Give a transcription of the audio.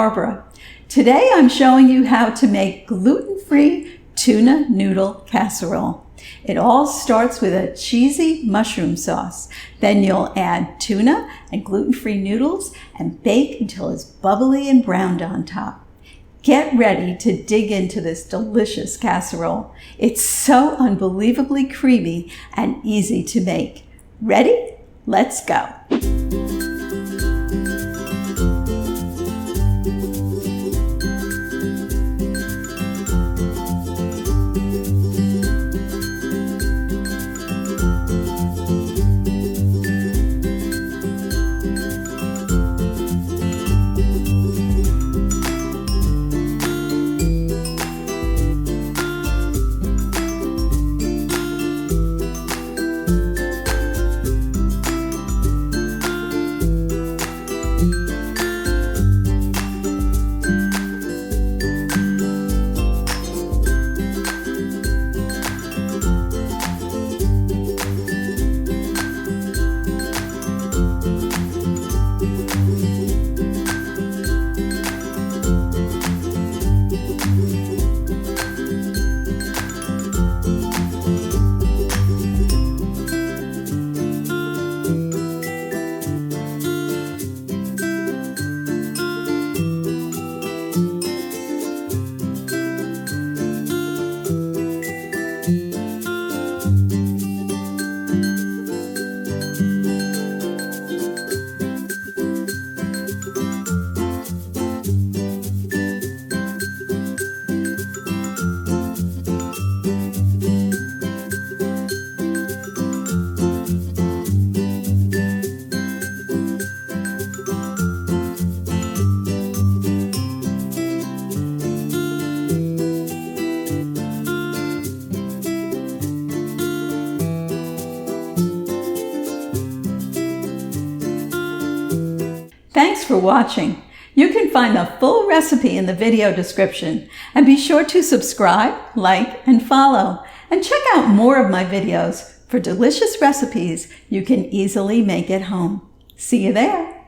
Barbara. Today I'm showing you how to make gluten-free tuna noodle casserole. It all starts with a cheesy mushroom sauce. Then you'll add tuna and gluten-free noodles and bake until it's bubbly and browned on top. Get ready to dig into this delicious casserole. It's so unbelievably creamy and easy to make. Ready? Let's go. Thanks for watching. You can find the full recipe in the video description, and be sure to subscribe, like, and follow. And check out more of my videos for delicious recipes you can easily make at home. See you there.